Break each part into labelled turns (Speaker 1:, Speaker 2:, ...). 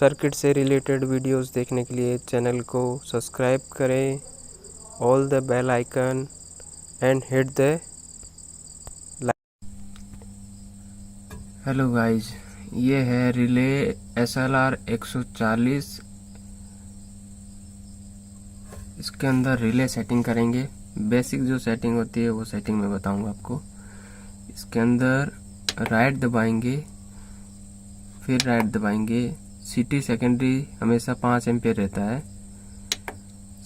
Speaker 1: Circuit से related videos देखने के लिए चैनल को सब्सक्राइब करें, all the bell icon and hit the like. Hello guys, ये है रिले SLR 140। इसके अंदर रिले सेटिंग करेंगे। बेसिक जो सेटिंग होती है वो सेटिंग मैं बताऊंगा आपको। इसके अंदर राइट दबाएंगे, फिर राइट दबाएंगे। CT सेकेंडरी हमेशा 5 एम्पियर रहता है,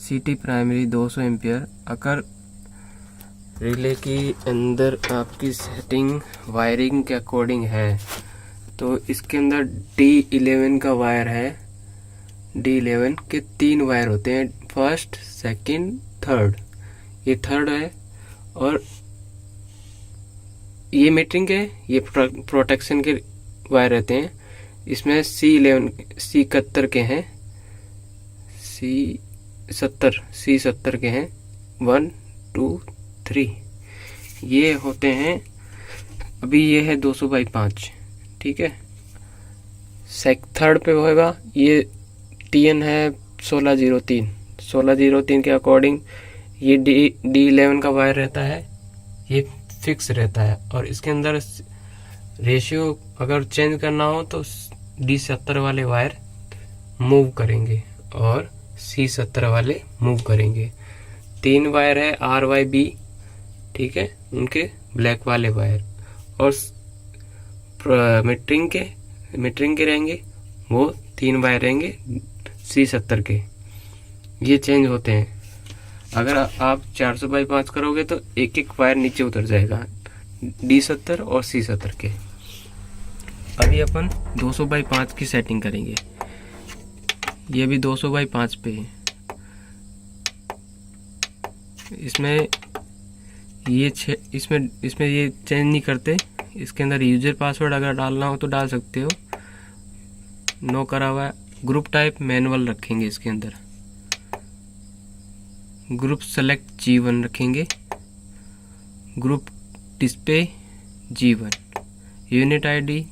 Speaker 1: CT प्राइमरी 200 एम्पियर। अगर रिले की अंदर आपकी सेटिंग वायरिंग के अकॉर्डिंग है तो इसके अंदर D11 का वायर है। D11 के 3 वायर होते हैं, फर्स्ट, सेकंड, थर्ड। ये थर्ड है और ये मीटरिंग है, ये प्रोटेक्शन के वायर रहते हैं। इसमें C71 के हैं, C70 के हैं, 1 2 3 ये होते हैं। अभी ये है 200/5, ठीक है। थर्ड पे होगा, ये TN है 1603 के अकॉर्डिंग ये D11 का वायर रहता है, ये फिक्स रहता है। और इसके अंदर रेशियो अगर चेंज करना हो तो D70 वाले वायर मूव करेंगे और C70 वाले मूव करेंगे। 3 वायर है RYB, ठीक है, उनके ब्लैक वाले वायर। और मीटरिंग के रहेंगे, वो 3 वायर रहेंगे C70 के। ये चेंज होते हैं। अगर आप 400/5 करोगे तो एक एक वायर नीचे उतर जाएगा, D70 और C70 के। अभी अपन 200/5 की सेटिंग करेंगे। ये भी 200/5 पे है। इसमें ये चेंज नहीं करते। इसके अंदर यूजर पासवर्ड अगर डालना हो तो डाल सकते हो, नो करा हुआ है। ग्रुप टाइप मैनुअल रखेंगे इसके अंदर। ग्रुप सेलेक्ट G1 रखेंगे, group display G1। Unit ID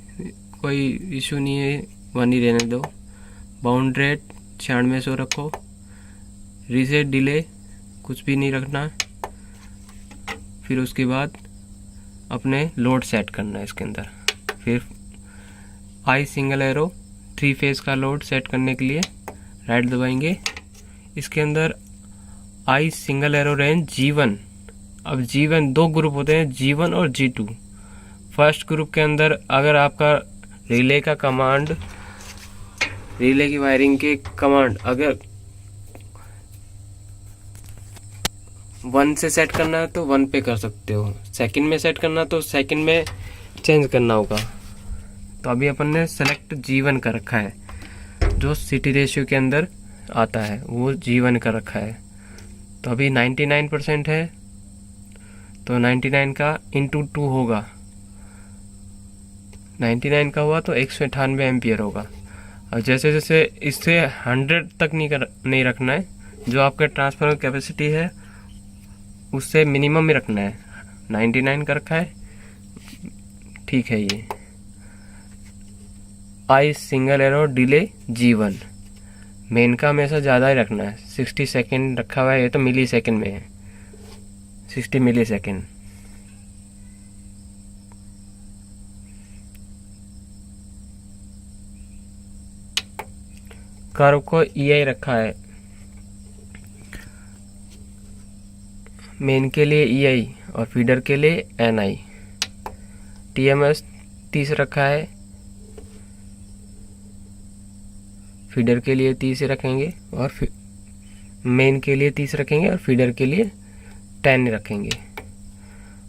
Speaker 1: कोई इशू नहीं है, 1 ही रहने दो। बाउंड रेट 9600 रखो। रीसेट डिले कुछ भी नहीं रखना है। फिर उसके बाद अपने लोड सेट करना है इसके अंदर। फिर I सिंगल एरो 3 फेज का लोड सेट करने के लिए राइट दबाएंगे। इसके अंदर I single arrow range G1। अब G1 दो ग्रुप होते हैं, G1 और G2। फर्स्ट ग्रुप के अंदर अगर आपका रिले का कमांड, रिले की वायरिंग के कमांड अगर 1 से सेट करना है तो 1 पे कर सकते हो, सेकंड में सेट करना तो सेकंड में चेंज करना होगा। तो अभी अपन ने सेलेक्ट G1 कर रखा है, जो CT रेशियो के अंदर आता है वो G1 कर रखा है। तो अभी 99% है, तो 99 का इंटू 2 होगा। 99 का हुआ तो 198 एम्पियर होगा। और जैसे जैसे इससे 100 तक नहीं रखना है, जो आपका ट्रांसफार्मर कैपेसिटी है उससे मिनिमम में रखना है। 99 का रखा है, ठीक है। ये I single arrow delay G1 main का हमेशा ज़्यादा ही रखना है। 60 सेकेंड रखा हुआ है, ये तो मिली सेकेंड में है, 60 मिली सेकेंड। कर्व को EI रखा है, मेन के लिए EI और फीडर के लिए NI। TMS 30 रखा है, फीडर के लिए 30 रखेंगे और मेन के लिए 30 रखेंगे और फीडर के लिए 10 रखेंगे।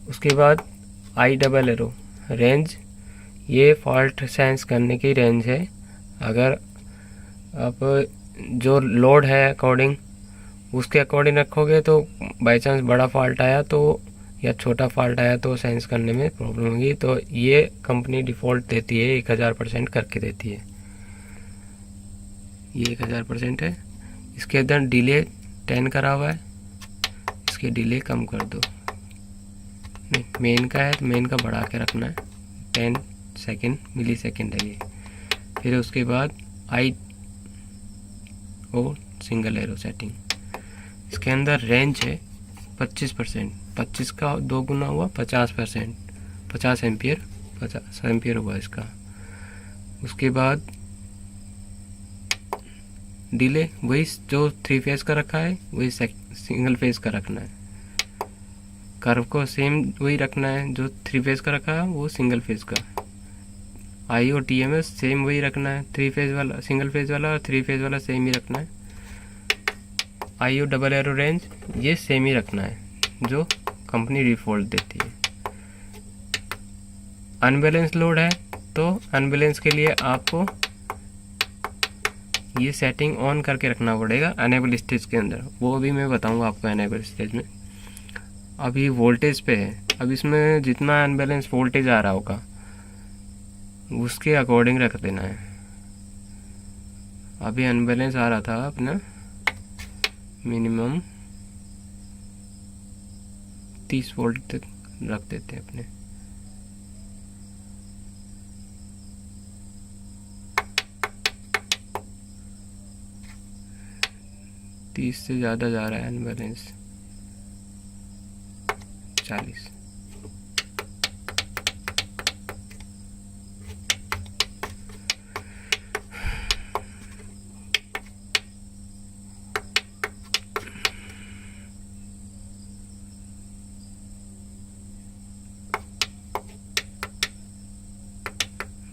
Speaker 1: उसके बाद I डबल एरो रेंज, ये फॉल्ट सेंस करने की रेंज है। अगर आप जो लोड है अकॉर्डिंग उसके अकॉर्डिंग रखोगे तो बाई चांस बड़ा फॉल्ट आया तो या छोटा फॉल्ट आया तो सेंस करने में प्रॉब्लम होगी। तो ये कंपनी डिफ़ॉल्ट देती है, 1000% करके देती है। ये 1000% है। इसके अंदर डिले 10 करा हुआ है, इसके डिले कम कर दो। नहीं, मेन का है तो मेन का बढ़ा के रखना है, 10 सेकेंड मिली सेकेंड है ये। फिर उसके बाद I और सिंगल एरो सेटिंग। इसके अंदर रेंज है 25%, 25 का 2 गुना हुआ 50%, 50 एम्पियर, 50 एम्पियर हुआ इसका। उसके बाद डिले वही जो 3 फेज का रखा है वही सिंगल फेज का रखना है। कर्व को सेम वही रखना है, जो 3 फेज का रखा है वो सिंगल फेज का। IO TMS सेम वही रखना है, 3 फेज वाला सिंगल फेज वाला और 3 फेज वाला सेम ही रखना है। IO डबल एरो रेंज ये सेम ही रखना है जो कंपनी डिफ़ॉल्ट देती है। अनबैलेंस लोड है तो अनबैलेंस के लिए आपको ये सेटिंग ऑन करके रखना पड़ेगा अनेबल स्टेज के अंदर, वो भी मैं बताऊंगा आपको अनेबल स्टेज में। अभी वोल्टेज पे है, अब इसमें जितना अनबैलेंस वोल्टेज आ रहा होगा उसके अकॉर्डिंग रख देना है। अभी अनबैलेंस आ रहा था अपना मिनिमम 30 वोल्ट तक रख देते हैं अपने। तीस से ज़्यादा जा रहा है अनबैलेंस, 40।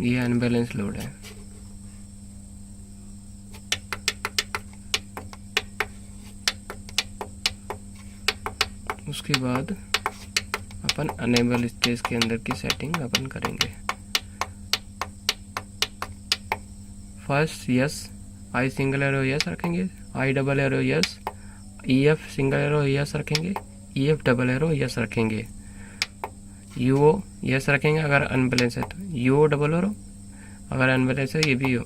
Speaker 1: ये अनबैलेंस लोड है। उसके बाद अपन अनेबल स्टेज के अंदर की सेटिंग अपन करेंगे। फर्स्ट यस, आई सिंगल एरो यस रखेंगे, I double arrow yes, EF single arrow yes रखेंगे, EF डबल एरो यस रखेंगे, UO यस रखेंगे अगर अनबैलेंस है तो, UO डबल एरो अगर अनबैलेंस है ये भी हो।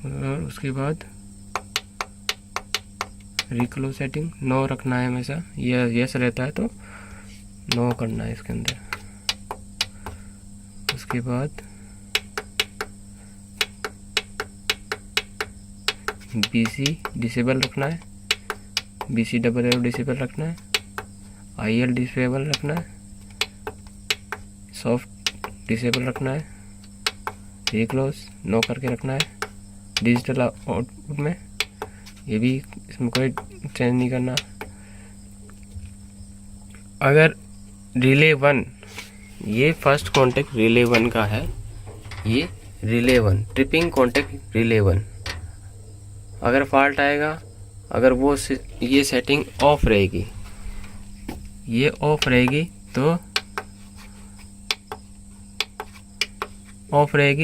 Speaker 1: और उसके बाद रिक्लो सेटिंग नो रखना है हमेशा, ये यस रहता है तो नो करना है इसके अंदर। उसके बाद BC डिसेबल रखना है, BC डबल एरो डिसेबल रखना है, IL डिसेबल रखना है, सॉफ्ट डिसेबल रखना है, रिक्लोज नो करके रखना है। डिजिटल आउटपुट में ये भी इसमें कोई चेंज नहीं करना। अगर रिले 1, ये फर्स्ट कॉन्टेक्ट रिले 1 का है, ये रिले 1 ट्रिपिंग कॉन्टेक्ट रिले 1, अगर फॉल्ट आएगा, अगर वो ये सेटिंग ऑफ रहेगी, ये ऑफ रहेगी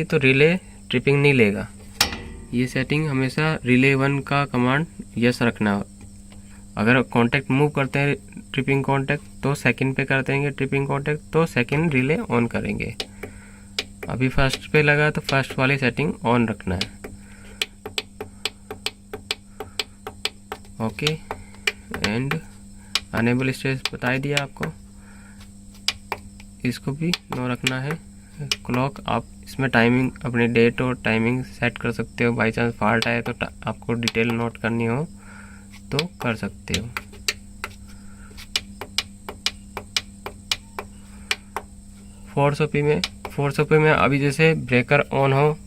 Speaker 1: तो रिले ट्रिपिंग नहीं लेगा। ये सेटिंग हमेशा रिले 1 का कमांड यस रखना। अगर कांटेक्ट मूव करते हैं ट्रिपिंग कांटेक्ट तो सेकंड पे कर देंगे, ट्रिपिंग कांटेक्ट तो सेकंड रिले ऑन करेंगे। अभी फर्स्ट पे लगा तो फर्स्ट वाली सेटिंग ऑन रखना है। ओके, एंड अनेबल स्टेज बता ही दिया आपको, इसको भी नो रखना है। क्लॉक आप इसमें टाइमिंग अपने डेट और टाइमिंग सेट कर सकते हो, बाई चांस फॉल्ट आए तो आपको डिटेल नोट करनी हो तो कर सकते हो। फोर्स ओपी में अभी जैसे ब्रेकर ऑन हो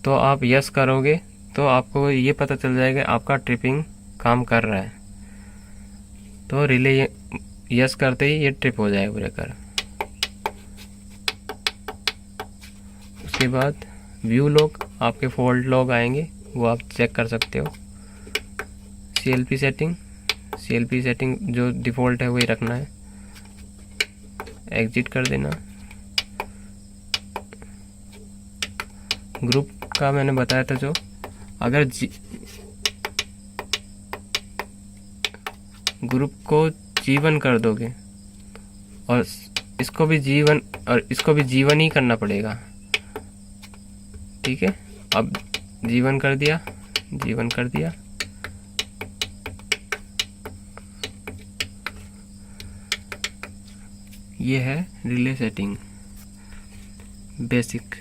Speaker 1: तो आप यस करोगे तो आपको ये पता चल जाएगा आपका ट्रिपिंग काम कर रहा है, तो रिले यस करते ही ये ट्रिप हो जाएगा ब्रेकर। उसके बाद व्यू लॉग, आपके फॉल्ट लॉग आएंगे वो आप चेक कर सकते हो। CLP सेटिंग जो डिफ़ॉल्ट है वही रखना है, एग्जिट कर देना। ग्रुप का मैंने बताया था, जो अगर ग्रुप को G1 कर दोगे और इसको भी G1 ही करना पड़ेगा, ठीक है। अब G1 कर दिया, ये है रिले सेटिंग बेसिक।